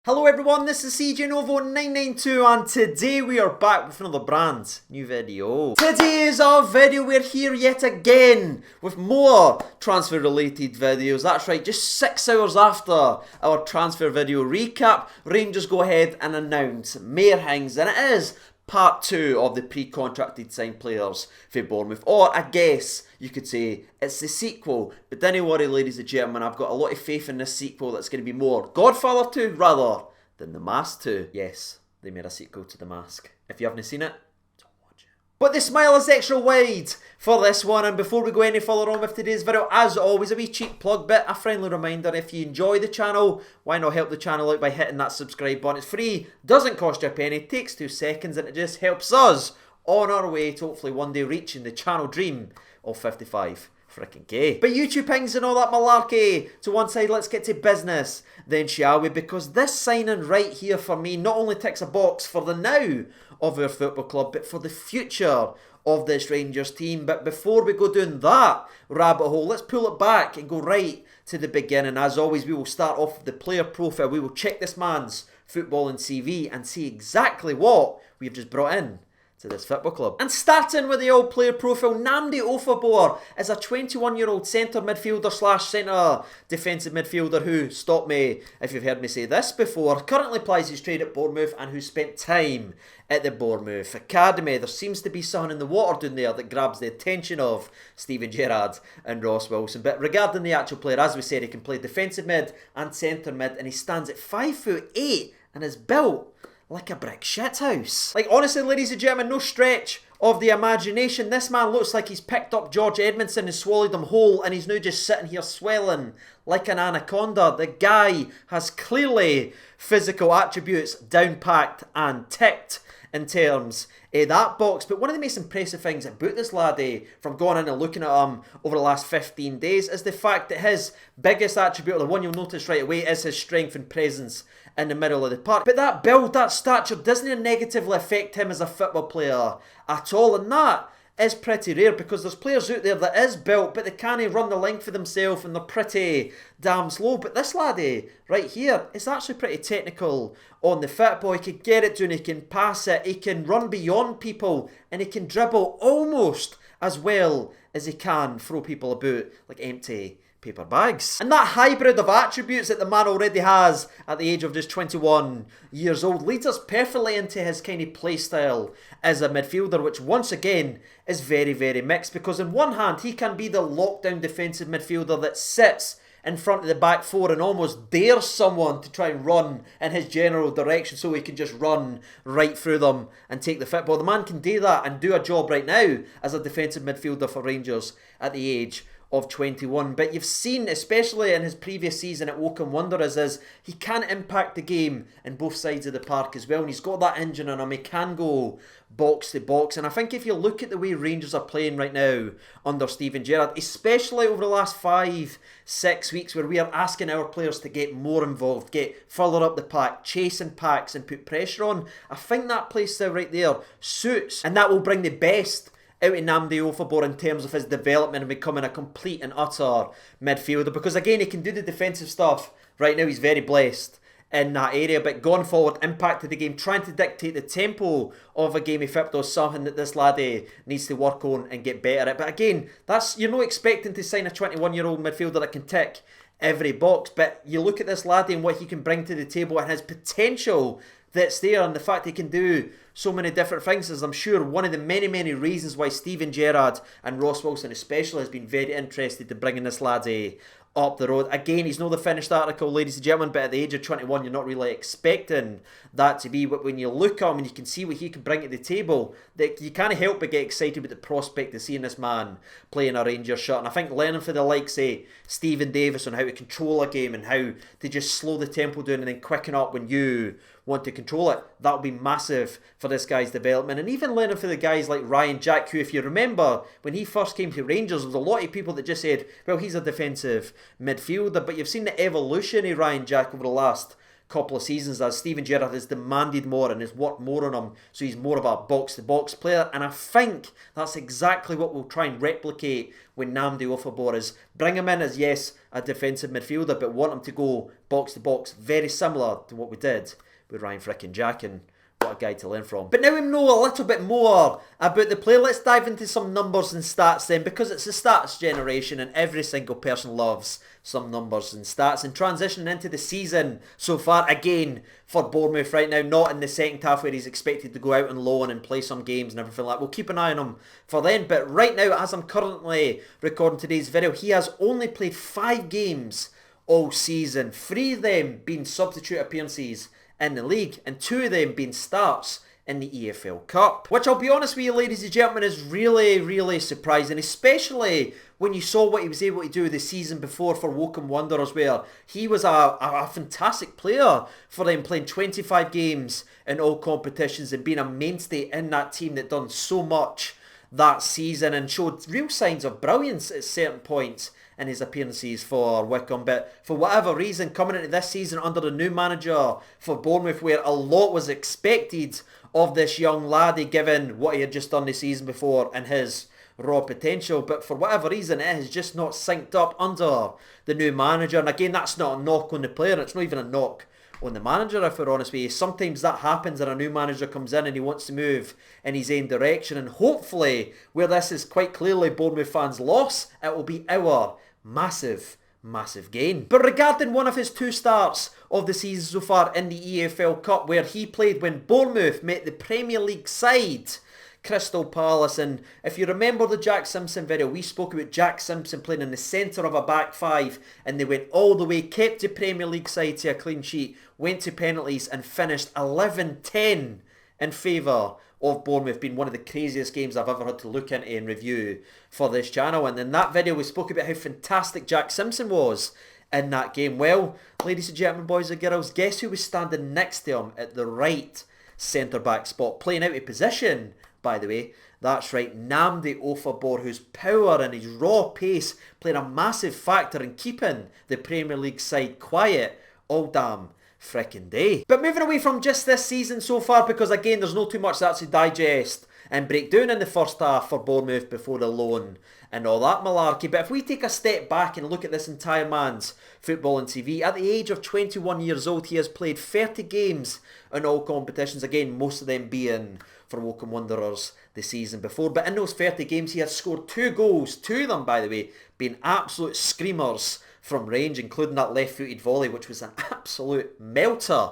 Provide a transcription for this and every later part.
Hello everyone, this is CJNovo992 and today we are back with another brand new video. Today is our video, we're here yet again with more transfer related videos. That's right, just 6 hours after our transfer video recap, Rangers go ahead and announce Mayor Hings, and it is part 2 of the pre-contracted signed players for Bournemouth. Or I guess you could say it's the sequel. But don't worry ladies and gentlemen, I've got a lot of faith in this sequel that's going to be more Godfather 2 rather than The Mask 2. Yes, they made a sequel to The Mask. If you haven't seen it, don't watch it. But the smile is extra wide for this one, and before we go any further on with today's video, as always, a wee cheap plug bit, a friendly reminder, if you enjoy the channel, why not help the channel out by hitting that subscribe button. It's free, doesn't cost you a penny, takes 2 seconds, and it just helps us on our way to hopefully one day reaching the channel dream of 55 frickin' K. But YouTube pings and all that malarkey to one side, let's get to business then, shall we? Because this signing right here for me not only ticks a box for the now of our football club, but for the future of this Rangers team. But before we go down that rabbit hole, let's pull it back and go right to the beginning. As always, we will start off with the player profile. We will check this man's footballing CV and see exactly what we've just brought in to this football club. And starting with the old player profile, Nnamdi Ofoborh is a 21-year-old centre midfielder slash centre defensive midfielder who, stop me if you've heard me say this before, currently plies his trade at Bournemouth and who spent time at the Bournemouth Academy. There seems to be something in the water down there that grabs the attention of Steven Gerrard and Ross Wilson. But regarding the actual player, as we said, he can play defensive mid and centre mid, and he stands at 5'8" and is built like a brick shithouse. Like, honestly, ladies and gentlemen, no stretch of the imagination. This man looks like he's picked up George Edmondson and swallowed him whole, and he's now just sitting here swelling like an anaconda. The guy has clearly physical attributes down-packed and ticked in terms of that box. But one of the most impressive things about this laddie, from going in and looking at him over the last 15 days, is the fact that his biggest attribute, or the one you'll notice right away, is his strength and presence in the middle of the park. But that build, that stature, doesn't negatively affect him as a football player at all, and that is pretty rare, because there's players out there that is built but they can't run the length for themselves and they're pretty damn slow. But this laddie right here is actually pretty technical on the football. He can get it down, he can pass it, he can run beyond people, and he can dribble almost as well as he can throw people about like empty paper bags. And that hybrid of attributes that the man already has at the age of just 21 years old leads us perfectly into his kind of play style as a midfielder, which once again is very, very mixed, because on one hand he can be the lockdown defensive midfielder that sits in front of the back four and almost dares someone to try and run in his general direction so he can just run right through them and take the football. The man can do that and do a job right now as a defensive midfielder for Rangers at the age of 21. But you've seen, especially in his previous season at Woking Wanderers, is he can impact the game in both sides of the park as well, and he's got that engine in him. He can go box to box, and I think if you look at the way Rangers are playing right now under Steven Gerrard, especially over the last 5-6 weeks, where we are asking our players to get more involved, get further up the pack, chasing packs and put pressure on, I think that play style right there suits, and that will bring the best out of Nnamdi Ofoborh in terms of his development and becoming a complete and utter midfielder, because again he can do the defensive stuff right now. He's very blessed in that area, but going forward, impact of the game, trying to dictate the tempo of a game of football is something that this laddie needs to work on and get better at. But again, that's, you're not expecting to sign a 21-year-old midfielder that can tick every box, but you look at this laddie and what he can bring to the table and his potential that's there, and the fact he can do so many different things is, I'm sure, one of the many, many reasons why Steven Gerrard and Ross Wilson especially has been very interested in bringing this laddie up the road. Again, he's not the finished article, ladies and gentlemen, but at the age of 21 you're not really expecting that to be. But when you look at him and you can see what he can bring to the table, that you can't help but get excited with the prospect of seeing this man playing a Rangers shirt. And I think learning for the likes of Stephen Davis on how to control a game and how to just slow the tempo down and then quicken up when you want to control it, that will be massive for this guy's development. And even learning for the guys like Ryan Jack, who, if you remember, when he first came to Rangers, there was a lot of people that just said, well, he's a defensive midfielder. But you've seen the evolution of Ryan Jack over the last couple of seasons as Steven Gerrard has demanded more and has worked more on him, so he's more of a box-to-box player, and I think that's exactly what we'll try and replicate when Nnamdi Ofoborh is. Bring him in as, yes, a defensive midfielder, but want him to go box-to-box, very similar to what we did with Ryan frickin' Jack, and what a guy to learn from. But now we know a little bit more about the player. Let's dive into some numbers and stats then, because it's a stats generation and every single person loves some numbers and stats. And transitioning into the season so far, again, for Bournemouth right now, not in the second half where he's expected to go out on loan and play some games and everything like that. We'll keep an eye on him for then. But right now, as I'm currently recording today's video, he has only played 5 games all season. 3 of them being substitute appearances in the league, and 2 of them being starts in the EFL Cup. Which, I'll be honest with you, ladies and gentlemen, is really surprising, especially when you saw what he was able to do the season before for Woking Wanderers, where he was a fantastic player for them, playing 25 games in all competitions and being a mainstay in that team that done so much that season and showed real signs of brilliance at certain points in his appearances for Wycombe. But for whatever reason, coming into this season under the new manager for Bournemouth, where a lot was expected of this young laddie given what he had just done the season before and his raw potential, but for whatever reason it has just not synced up under the new manager. And again, that's not a knock on the player, it's not even a knock on the manager, if we're honest with you. Sometimes that happens and a new manager comes in and he wants to move in his own direction, and hopefully, where this is quite clearly Bournemouth fans' loss, it will be our massive gain. But regarding one of his 2 starts of the season so far in the EFL Cup, where he played when Bournemouth met the Premier League side Crystal Palace, and if you remember the Jack Simpson video, we spoke about Jack Simpson playing in the centre of a back 5 and they went all the way, kept the Premier League side to a clean sheet, went to penalties and finished 11-10 in favour of Bournemouth, being one of the craziest games I've ever had to look into and review for this channel. And in that video we spoke about how fantastic Jack Simpson was in that game. Well, ladies and gentlemen, boys and girls, guess who was standing next to him at the right centre-back spot, playing out of position, by the way. That's right, Nnamdi Ofoborh, whose power and his raw pace played a massive factor in keeping the Premier League side quiet all damn frickin' day. But moving away from just this season so far, because again there's not too much to actually digest and break down in the first half for Bournemouth before the loan and all that malarkey. But if we take a step back and look at this entire man's football and TV, at the age of 21 years old he has played 30 games in all competitions, again most of them being for Woking Wanderers the season before. But in those 30 games he has scored 2 goals, 2 of them by the way being absolute screamers from range, including that left-footed volley, which was an absolute melter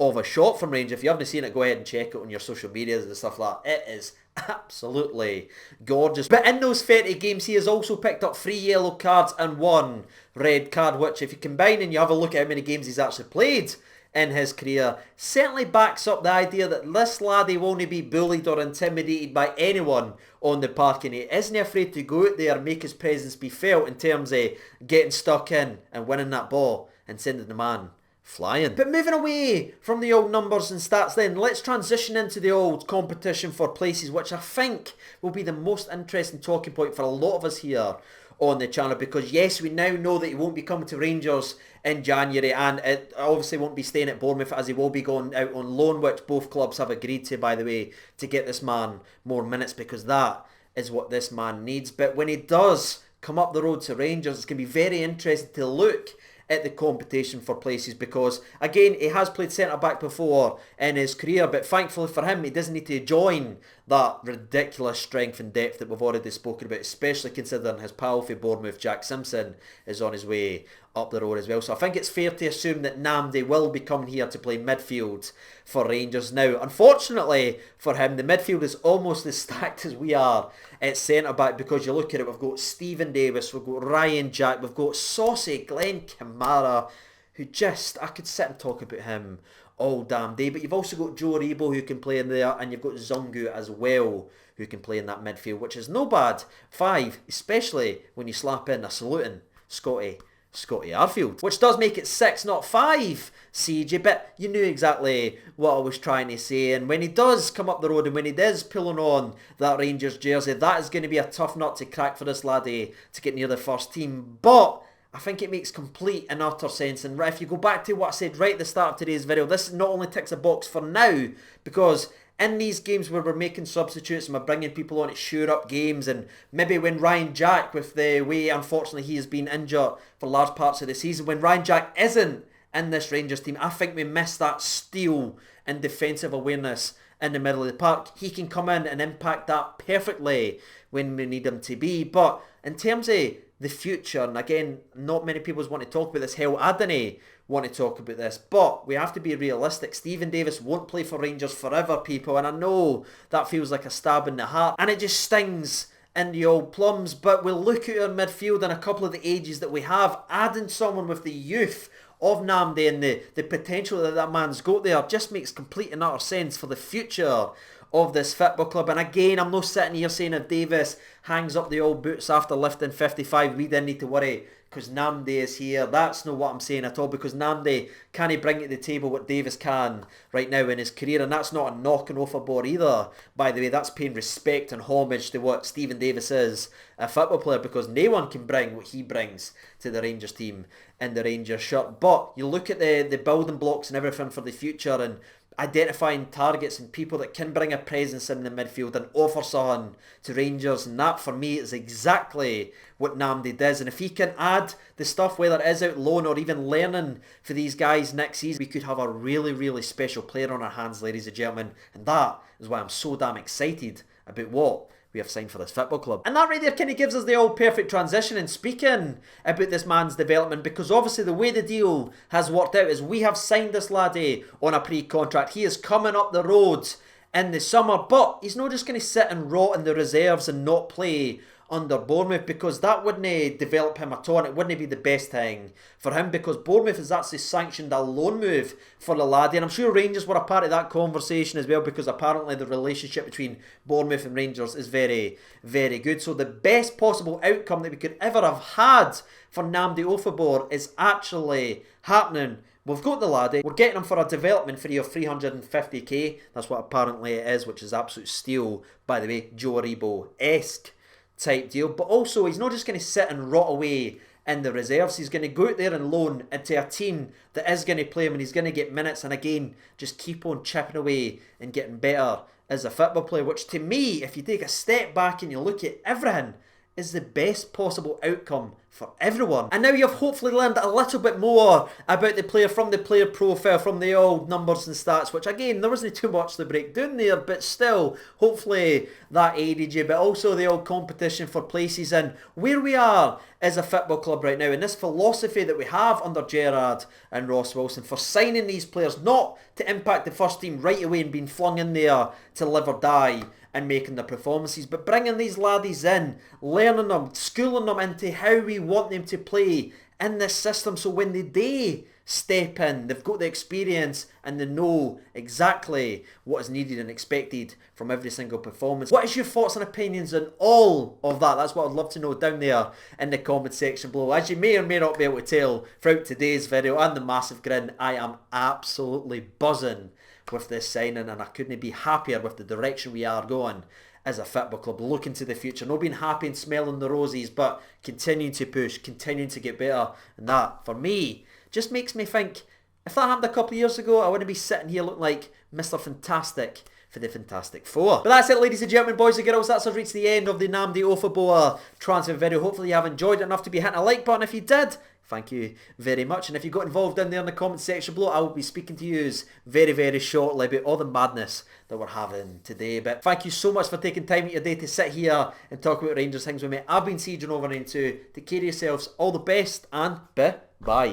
of a shot from range. If you haven't seen it, go ahead and check it on your social medias and stuff like that. It is absolutely gorgeous. But in those 30 games he has also picked up 3 yellow cards and 1 red card, which if you combine and you have a look at how many games he's actually played in his career, certainly backs up the idea that this laddie won't be bullied or intimidated by anyone on the park, and he isn't afraid to go out there and make his presence be felt in terms of getting stuck in and winning that ball and sending the man flying. But moving away from the old numbers and stats then, let's transition into the old competition for places, which I think will be the most interesting talking point for a lot of us here on the channel, because yes, we now know that he won't be coming to Rangers in January, and it obviously won't be staying at Bournemouth, as he will be going out on loan, which both clubs have agreed to, by the way, to get this man more minutes, because that is what this man needs. But when he does come up the road to Rangers, it's going to be very interesting to look at the competition for places, because again he has played centre back before in his career, but thankfully for him he doesn't need to join that ridiculous strength and depth that we've already spoken about, especially considering his pal for Bournemouth, Jack Simpson, is on his way up the road as well. So I think it's fair to assume that Nnamdi will be coming here to play midfield for Rangers. Now, unfortunately for him, the midfield is almost as stacked as we are at centre-back, because you look at it, we've got Stephen Davis, we've got Ryan Jack, we've got saucy Glenn Kamara, who just, I could sit and talk about him all damn day. But you've also got Joe Rebo, who can play in there, and you've got Zungu as well, who can play in that midfield, which is no bad 5, especially when you slap in a saluting Scotty Arfield, which does make it 6, not 5, CJ, but you knew exactly what I was trying to say. And when he does come up the road and when he does pulling on that Rangers jersey, that is going to be a tough nut to crack for this laddie to get near the first team. But I think it makes complete and utter sense. And if you go back to what I said right at the start of today's video, this not only ticks a box for now, because in these games where we're making substitutes and we're bringing people on to shore up games, and maybe when Ryan Jack, with the way unfortunately he has been injured for large parts of the season, when Ryan Jack isn't in this Rangers team, I think we miss that steel and defensive awareness in the middle of the park. He can come in and impact that perfectly when we need him to be. But in terms of the future, and again, not many people want to talk about this. Hell, I didn't want to talk about this, but we have to be realistic. Stephen Davis won't play for Rangers forever, people, and I know that feels like a stab in the heart, and it just stings in the old plums. But we'll look at our midfield and a couple of the ages that we have, adding someone with the youth of Nnamdi and the potential that man's got there just makes complete and utter sense for the future of this football club. And again, I'm not sitting here saying if Davis hangs up the old boots after lifting 55, we didn't need to worry because Nnamdi is here. That's not what I'm saying at all, because Nnamdi can't bring to the table what Davis can right now in his career, and that's not a knock on Ofoborh either, by the way. That's paying respect and homage to what Stephen Davis is, a football player, because no one can bring what he brings to the Rangers team in the Rangers shirt. But you look at the building blocks and everything for the future, and identifying targets and people that can bring a presence in the midfield and offer something to Rangers, and that for me is exactly what Nnamdi does. And if he can add the stuff, whether it is out loan or even learning for these guys next season, we could have a really, really special player on our hands, ladies and gentlemen. And that is why I'm so damn excited about what we have signed for this football club. And that right there kind of gives us the all perfect transition in speaking about this man's development, because obviously the way the deal has worked out is we have signed this laddie on a pre-contract. He is coming up the road in the summer, but he's not just going to sit and rot in the reserves and not play under Bournemouth, because that wouldn't develop him at all, and it wouldn't be the best thing for him, because Bournemouth has actually sanctioned a loan move for the laddie, and I'm sure Rangers were a part of that conversation as well, because apparently the relationship between Bournemouth and Rangers is very, very good. So the best possible outcome that we could ever have had for Nnamdi Ofoborh is actually happening. We've got the laddie, we're getting him for a development fee of 350k, that's what apparently it is, which is absolute steal, by the way, Joe Aribo-esque type deal. But also, he's not just going to sit and rot away in the reserves. He's going to go out there and loan into a team that is going to play him, and he's going to get minutes, and again, just keep on chipping away and getting better as a football player, which to me, if you take a step back and you look at everything, is the best possible outcome for everyone. And now you've hopefully learned a little bit more about the player from the player profile, from the old numbers and stats, which again, there wasn't too much to break down there, but still, hopefully that aided you. But also the old competition for places and where we are as a football club right now, and this philosophy that we have under Gerrard and Ross Wilson for signing these players not to impact the first team right away and being flung in there to live or die and making the performances, but bringing these laddies in, learning them, schooling them into how we want them to play in this system, so when they step in, they've got the experience and they know exactly what is needed and expected from every single performance. What is your thoughts and opinions on all of that? That's what I'd love to know down there in the comment section below. As you may or may not be able to tell throughout today's video and the massive grin, I am absolutely buzzing with this signing, and I couldn't be happier with the direction we are going as a football club, looking to the future, not being happy and smelling the roses, but continuing to push, continuing to get better. And that, for me, just makes me think, if that happened a couple of years ago, I wouldn't be sitting here looking like Mr. Fantastic for the Fantastic Four. But that's it, ladies and gentlemen, boys and girls. That's us reached the end of the Nnamdi Ofoborh transfer video. Hopefully you have enjoyed it enough to be hitting a like button. If you did, thank you very much. And if you got involved in there in the comment section below, I will be speaking to you very, very shortly about all the madness that we're having today. But thank you so much for taking time out your day to sit here and talk about Rangers things with me. I've been CJ Over 92. Take care of yourselves. All the best and bye.